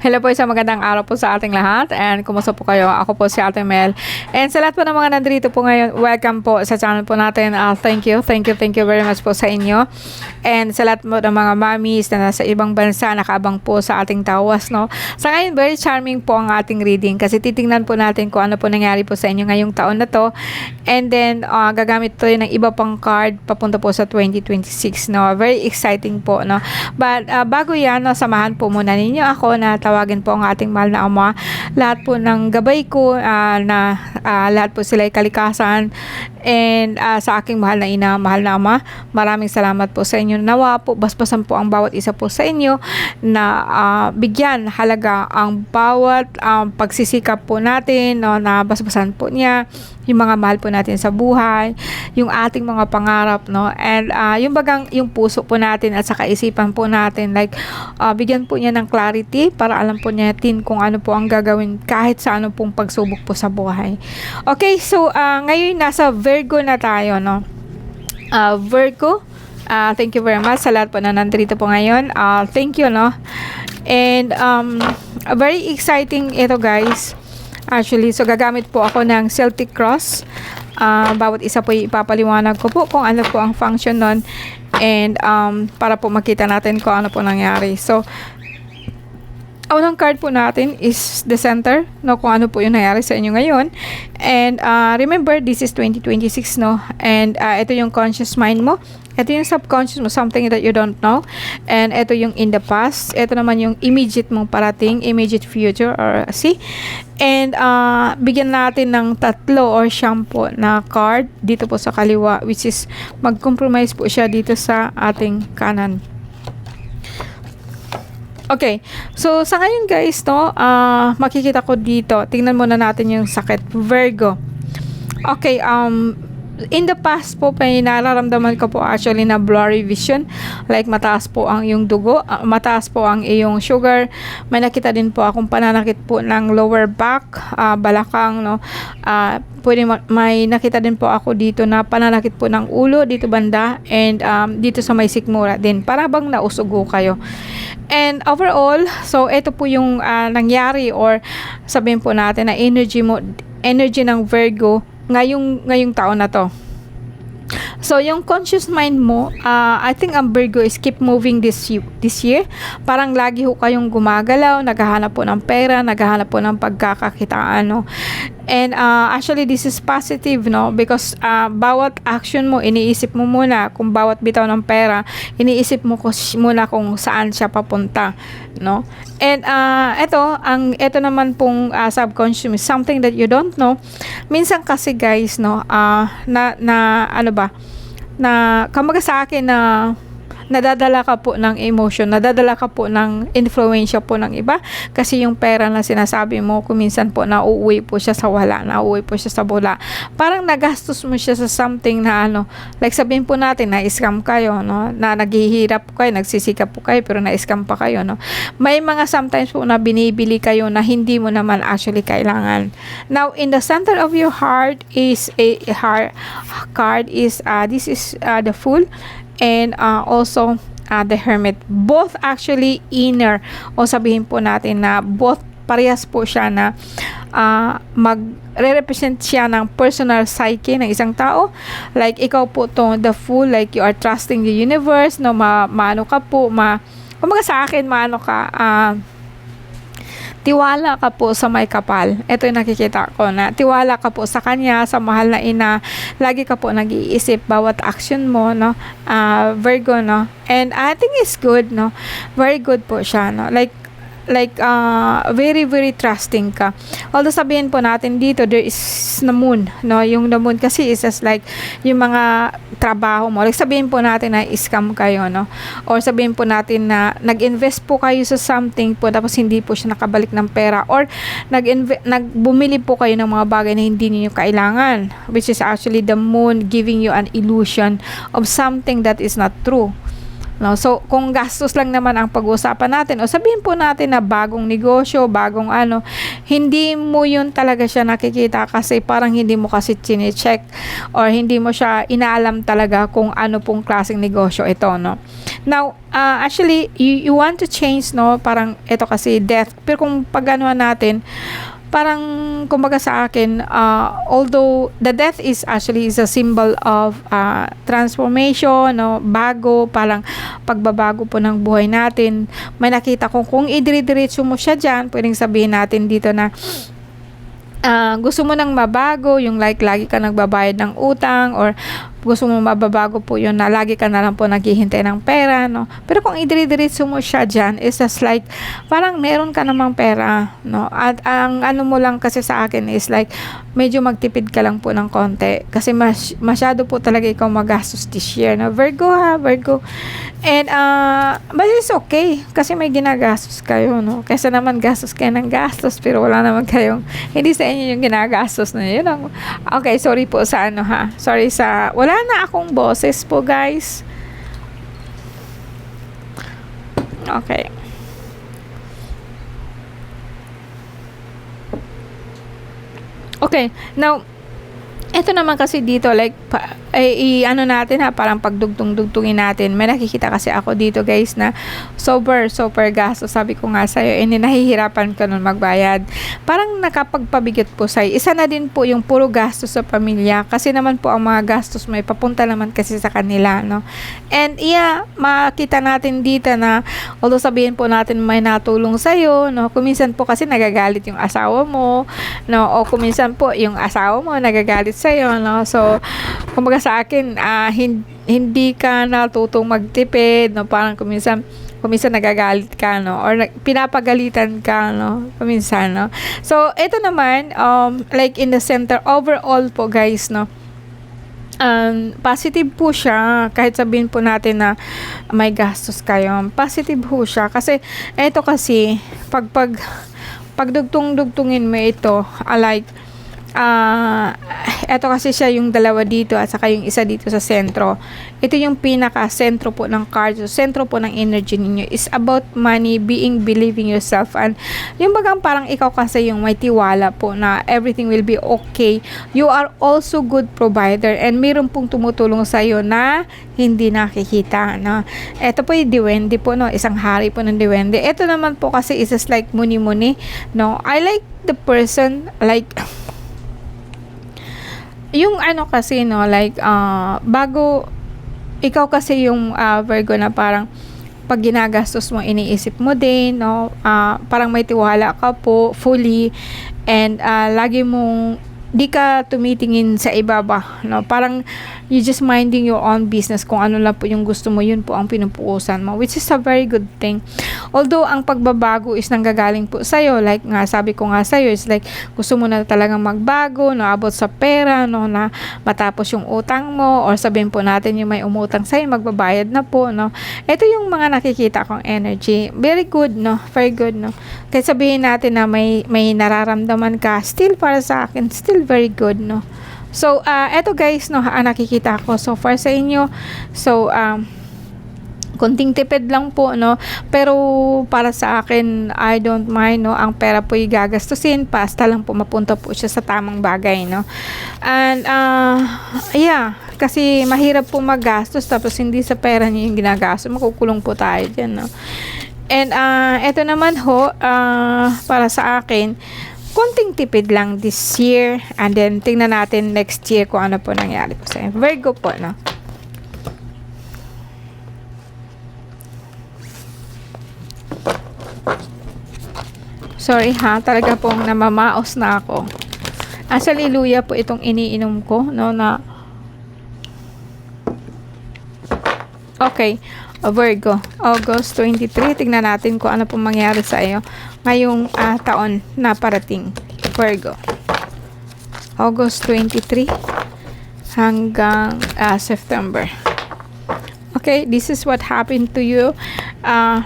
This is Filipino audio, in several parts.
Hello po, isang magandang araw po sa ating lahat. And kumusta po kayo? Ako po si Ate Mel. And sa lahat po ng mga nandito po ngayon, welcome po sa channel po natin. Thank you very much po sa inyo. And sa lahat po ng mga mommies na nasa ibang bansa, nakaabang po sa ating tawas, no? Sa ngayon, very charming po ang ating reading kasi titingnan po natin kung ano po nangyari po sa inyo ngayong taon na to. And then, gagamit to ng iba pang card papunta po sa 2026, no? Very exciting po, no? But, bago yan, no, samahan po muna ninyo ako na tawagin po ang ating mahal na Ama. Lahat po ng gabay ko na lahat po sila ay kalikasan. And sa aking mahal na ina, mahal na Ama, maraming salamat po sa inyo. Nawa po, basbasan po ang bawat isa po sa inyo na bigyan halaga ang bawat pagsisikap po natin, no, na basbasan po niya yung mga mahal po natin sa buhay, yung ating mga pangarap, no, and yung bagang yung puso po natin at sa kaisipan po natin, like bigyan po niya ng clarity para alam po natin kung ano po ang gagawin kahit sa ano pong pagsubok po sa buhay. Okay, so ngayon nasa Virgo na tayo, no. Virgo, thank you very much sa lahat po na nandito po ngayon. Thank you, no. And very exciting ito, guys. Actually, so gagamit po ako ng Celtic Cross. Bawat isa po ipapaliwanag ko po kung ano po ang function nun. And para po makita natin kung ano po nangyari. So, unang card po natin is the center, no, kung ano po yung nangyari sa inyo ngayon. And remember, this is 2026, no. And ito yung conscious mind mo. Ito yung subconscious mo, something that you don't know. And ito yung in the past. Ito naman yung immediate mong parating, immediate future, or see. And bigyan natin ng 3 or 10 po na card dito po sa kaliwa, which is mag-compromise po siya dito sa ating kanan. Okay, so sa ngayon, guys, no, makikita ko dito, tingnan muna natin yung sakit, Virgo. Okay, in the past po, may nararamdaman ko po actually na blurry vision, like mataas po ang iyong dugo, mataas po ang iyong sugar, may nakita din po akong pananakit po ng lower back, balakang, no, may nakita din po ako dito na pananakit po ng ulo dito banda, and dito sa may sikmura din, para bang nausugo kayo. And overall, so ito po yung nangyari, or sabihin po natin na energy ng Virgo ngayong taon na to. So, yung conscious mind mo, I think ang Virgo is keep moving this year. Parang lagi ho kayong gumagalaw, naghahanap po ng pera, naghahanap po ng pagkakakitaan, no? And actually, this is positive, no? Because bawat action mo, iniisip mo muna kung bawat bitaw ng pera, iniisip mo muna kung saan siya papunta, no? And ito naman pong subconscious, something that you don't know. Minsan kasi, guys, no, na kamaga sa akin na nadadala ka po ng emotion, nadadala ka po ng influensya po ng iba, kasi yung pera na sinasabi mo, kuminsan po nauuwi po siya sa wala, nauuwi po siya sa bula. Parang nagastos mo siya sa something na like sabihin po natin na scam kayo, no, na naghihirap po kayo, nagsisikap po kayo, pero na-scam pa kayo, no. May mga sometimes po na binibili kayo na hindi mo naman actually kailangan. Now, in the center of your heart is a heart card is this is the Fool, and also the Hermit. Both actually inner, o sabihin po natin na both parehas po siya na magre-represent siya ng personal psyche ng isang tao. Like ikaw po to, the Fool, like you are trusting the universe, no, maano ka po, kumaga sa akin, maano ka, tiwala ka po sa may kapal. Ito yung nakikita ko, na tiwala ka po sa kanya, sa mahal na ina. Lagi ka po nag-iisip bawat action mo, no, Virgo, no. And I think it's good, no. Very good po siya, no. Like very very trusting ka. Although sabihin po natin dito, there is the moon, no. Yung the moon kasi is just like yung mga trabaho mo. Like sabihin po natin na scam kayo, no. Or sabihin po natin na nag-invest po kayo sa something po, tapos hindi po siya nakabalik ng pera, or bumili po kayo ng mga bagay na hindi niyo kailangan, which is actually the moon giving you an illusion of something that is not true. no? So kung gastos lang naman ang pag-uusapan natin, o sabihin po natin na bagong negosyo, bagong ano, hindi mo yun talaga siya nakikita kasi parang hindi mo kasi chine-check or hindi mo siya inaalam talaga kung ano pong klaseng negosyo ito, no? Now, actually, you want to change, no? Parang ito kasi death. Pero kung pag-anuhan natin, parang kumbaga sa akin, although the death is actually is a symbol of transformation, no, bago, parang pagbabago po ng buhay natin. May nakita ko kung idiridiretso mo siya dyan, pwedeng sabihin natin dito na gusto mo nang mabago, yung like lagi ka nagbabayad ng utang, or gusto mo mababago po yun na lagi ka na lang po naghihintay ng pera, no? Pero kung idiridiretso mo siya dyan, is just like, parang meron ka namang pera, no? At ang ano mo lang kasi sa akin is like, medyo magtipid ka lang po ng konti. Kasi masyado po talaga ikaw magastos this year, no? Virgo ha, Virgo. And, but it's okay. Kasi may ginagastos kayo, no? Kaysa naman gastos kayo ng gastos, pero wala naman kayong, hindi sa inyo yung ginagastos na yun. Okay, sorry po sa ano ha. Sorry sa, wala na akong boses po guys. Okay. Okay, now ito naman kasi dito like ano natin ha, parang pagdugtong-dugtungin natin. May nakikita kasi ako dito guys na super gastos. Sabi ko nga sa'yo, nahihirapan ka nun magbayad. Parang nakapagpabigat po sa'yo. Isa na din po yung puro gastos sa pamilya. Kasi naman po ang mga gastos may papunta naman kasi sa kanila, no? And yeah, makita natin dito na although sabihin po natin may natulong sa'yo, no? Kuminsan po kasi nagagalit yung asawa mo, no? O kuminsan po yung asawa mo nagagalit sa'yo, no? So, kumbaga sa akin, hindi ka natutong magtipid, no? Parang kuminsan nagagalit ka, no? Or pinapagalitan ka, no? Kuminsan, no? So, ito naman, like in the center, overall po guys, no? Positive po siya, kahit sabihin po natin na may gastos kayo. Positive po siya, kasi ito kasi, pagdugtong-dugtungin mo ito, like, eto kasi siya yung dalawa dito at saka yung isa dito sa sentro. Ito yung pinaka-sentro po ng cards. So, sentro po ng energy ninyo is about money, believing yourself. And yung bagang parang ikaw kasi yung may tiwala po na everything will be okay. You are also good provider and mayroon pong tumutulong sa iyo na hindi nakikita, no? Ito po yung diwende po, no? Isang hari po ng diwende. Ito naman po kasi is just like muni-muni, no? I like the person, like yung ano kasi, no, like bago ikaw kasi yung Virgo na parang pag ginagastos mo iniisip mo din, no, parang may tiwala ka po fully, and lagi mong di ka tumitingin sa iba ba, no? Parang you just minding your own business. Kung ano lang po yung gusto mo, yun po ang pinupuusan mo, which is a very good thing. Although ang pagbabago is nanggagaling po sa'yo, like nga sabi ko nga sa'yo, is like gusto mo na talagang magbago, no, about sa pera, no, na matapos yung utang mo, or sabihin po natin yung may umutang sa'yo, magbabayad na po, no. Ito yung mga nakikita kong energy. Very good, no, very good, no. Kaya sabihin natin na may nararamdaman ka, still para sa akin, still very good, no. So, eto guys, no, nakikita ko so far sa inyo. So, konting tipid lang po, no, pero para sa akin, I don't mind, no, ang pera po yung gagastusin, basta lang po mapunta po siya sa tamang bagay, no. And yeah, kasi mahirap po magastos tapos hindi sa pera niyo yung ginagastos, makukulong po tayo dyan, no. And eto naman ho, para sa akin, konting tipid lang this year, and then tingnan natin next year kung ano po nangyari po sa Virgo po, no. Sorry ha, talaga pong namamaos na ako. Actually, luya po itong iniinom ko, no, na okay, Virgo, August 23, tignan natin kung ano pong mangyari sa iyo ngayong taon na parating. Virgo, August 23 hanggang September. Okay, this is what happened to you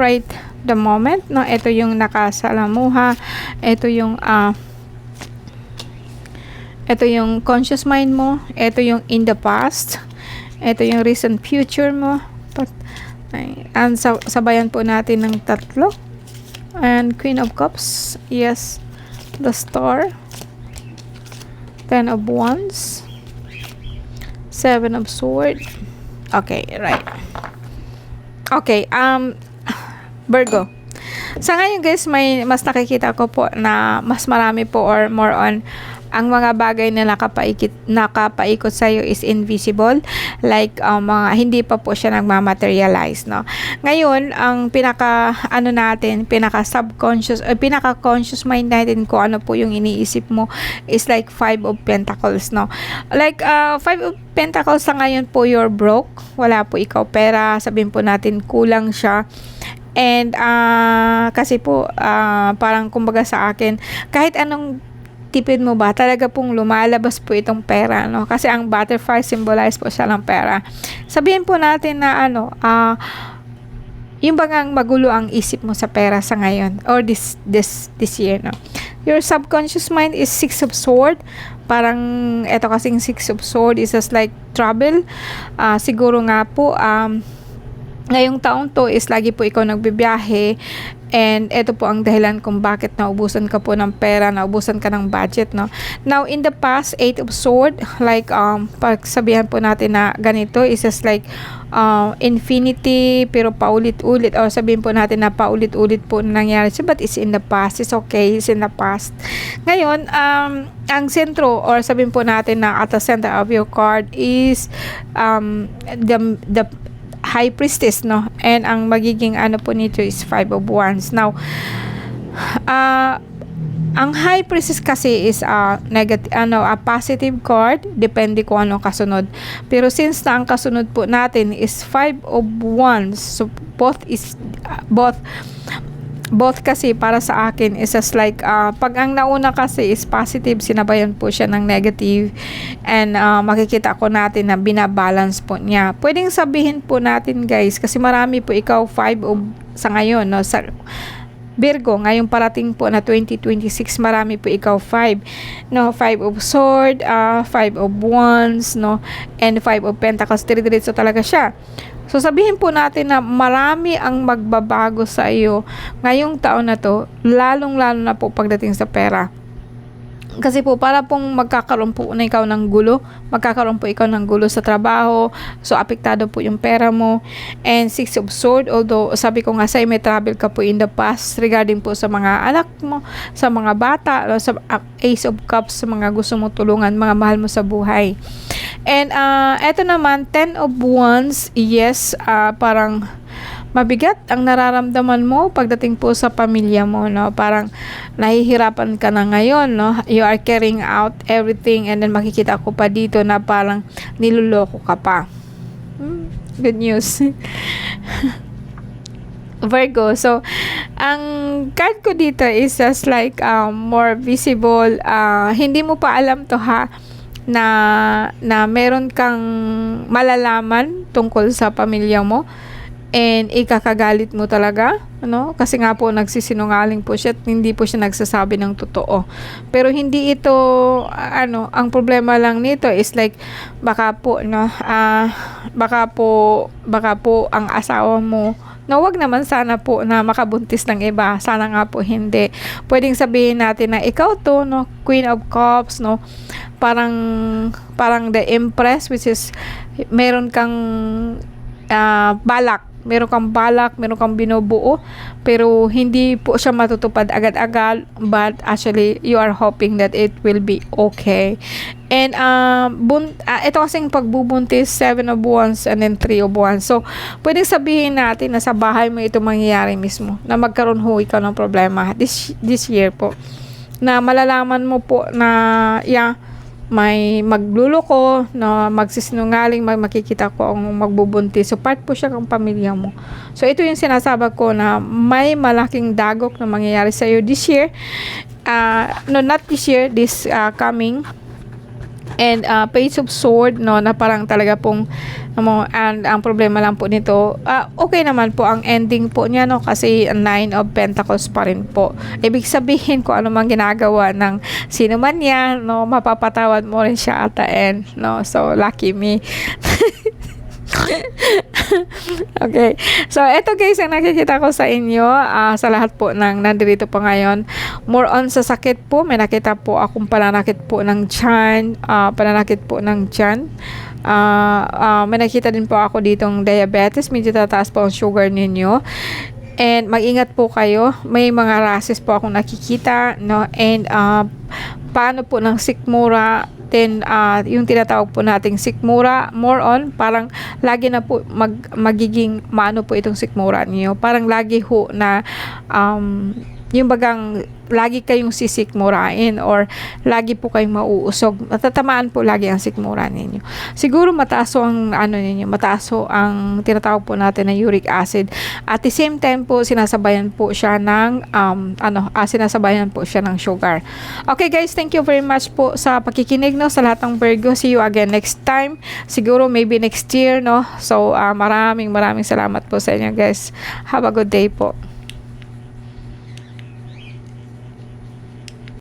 right the moment, no. Ito yung nakasalamuha, ito yung conscious mind mo, ito yung in the past, ito yung recent future mo. And sabayan po natin ng tatlo. And Queen of Cups. Yes. The Star. 10 of Wands. 7 of Swords. Okay, right. Okay, Virgo. Sa ngayon guys, may mas nakikita ko po na mas marami po or more on ang mga bagay na nakapaikot sa iyo is invisible, like mga hindi pa po siya nagmamaterialize, no. Ngayon, ang pinaka subconscious o pinaka conscious mind natin kung ano po yung iniisip mo is like 5 of Pentacles, no. Like 5 of Pentacles sa ngayon po, you're broke, wala po ikaw pera, sabihin po natin kulang siya. And kasi po parang kumbaga sa akin, kahit anong tipid mo ba, talaga pong lumalabas po itong pera, no? Kasi ang butterfly symbolize po siya ng pera. Sabihin po natin na yung bagang magulo ang isip mo sa pera sa ngayon or this year, no? Your subconscious mind is 6 of Swords. Parang eto kasing 6 of Swords is just like trouble. Siguro nga po ngayong taon to is lagi po ikaw nagbibiyahe, and ito po ang dahilan kung bakit naubusan ka po ng pera, naubusan ka ng budget, no. Now in the past, 8 of Swords, like pagsabihan po natin na ganito is just like infinity pero paulit-ulit, or sabihin po natin na paulit-ulit po nangyari siya, but it's in the past. It's okay, it's in the past. Ngayon, ang sentro, or sabihin po natin na at the center of your card is the High Priestess, no? And ang magiging po nito is 5 of Wands. Now, ang High Priestess kasi is a positive card, depende kung ano kasunod. Pero since na ang kasunod po natin is 5 of Wands, so both kasi para sa akin is just like pag ang nauna kasi is positive, sinabayan po siya ng negative, and makikita ko natin na binabalance po niya. Pwedeng sabihin po natin guys, kasi marami po ikaw 5 of sa ngayon, no, sa Virgo, ngayong parating po na 2026, marami po ikaw 5, no, 5 of Swords, 5 of Wands, no, and 5 of Pentacles. Dire-diretso talaga siya. So sabihin po natin na marami ang magbabago sa iyo ngayong taon na to, lalong-lalo na po pagdating sa pera. Kasi po para pong magkakaroon po na ikaw ng gulo, magkakaroon po ikaw ng gulo sa trabaho, so apektado po yung pera mo. And 6 of Swords, although sabi ko nga sa'yo, may travel ka po in the past regarding po sa mga anak mo, sa mga bata, sa Ace of Cups, sa mga gusto mo tulungan, mga mahal mo sa buhay. And eto naman, 10 of Wands, yes, parang mabigat ang nararamdaman mo pagdating po sa pamilya mo, no? Parang nahihirapan ka na ngayon, no? You are carrying out everything, and then makikita ko pa dito na parang niluloko ka pa. Good news. Virgo. So, ang card ko dito is just like more visible. Hindi mo pa alam to, ha, na meron kang malalaman tungkol sa pamilya mo. And ikakagalit mo talaga, no? Kasi nga po nagsisinungaling po siya at hindi po siya nagsasabi ng totoo. Pero hindi ito, ang problema lang nito is like, baka po ang asawa mo, no, wag naman sana po na makabuntis ng iba. Sana nga po hindi. Pwedeng sabihin natin na ikaw to, no, Queen of Cups, no, parang the Empress, which is meron kang balak, meron kang binubuo, pero hindi po siya matutupad agad-agad, but actually you are hoping that it will be okay. And ito kasing pagbubuntis, 7 of Wands and then 3 of Wands. So pwedeng sabihin natin na sa bahay mo ito mangyayari mismo, na magkaroon ho ikaw ng problema this year po, na malalaman mo po na may magluloko, na magsisinungaling, makikita ko ang magbubuntis. So part po siya ng pamilya mo. So ito yung sinasabi ko na may malaking dagok na mangyayari sa iyo this year. No, not this year, this coming. And Page of Sword, no, na parang talaga pong and ang problema lang po nito, okay naman po ang ending po niya, no, kasi 9 of Pentacles pa rin po. Ibig sabihin kung ano mang ginagawa ng sino man yan, no, mapapatawad mo rin siya at the end, no. So lucky me. Okay. So, eto guys, ang nakikita ko sa inyo, sa lahat po ng nandito po ngayon, more on sa sakit po, may nakita po akong pananakit po ng tiyan, may nakita din po ako ditong diabetes, medyo tataas po ang sugar ninyo. And mag-ingat po kayo, may mga rashes po akong nakikita, no? And paano po ng sikmura, then yung tinatawag po nating sikmura, more on parang lagi na po magiging maano po itong sikmura niyo, parang lagi ho na yung bagang lagi kayong sisikmurain or lagi po kayong mauusog, matatamaan po lagi ang sikmura ninyo. Siguro mataas ang ang tinatawag po natin na uric acid. At the same time po sinasabayan po siya ng sugar. Okay guys, thank you very much po sa pakikinig, no, sa lahat ng Virgo. See you again next time. Siguro maybe next year, no. So maraming salamat po sa inyo guys. Have a good day po.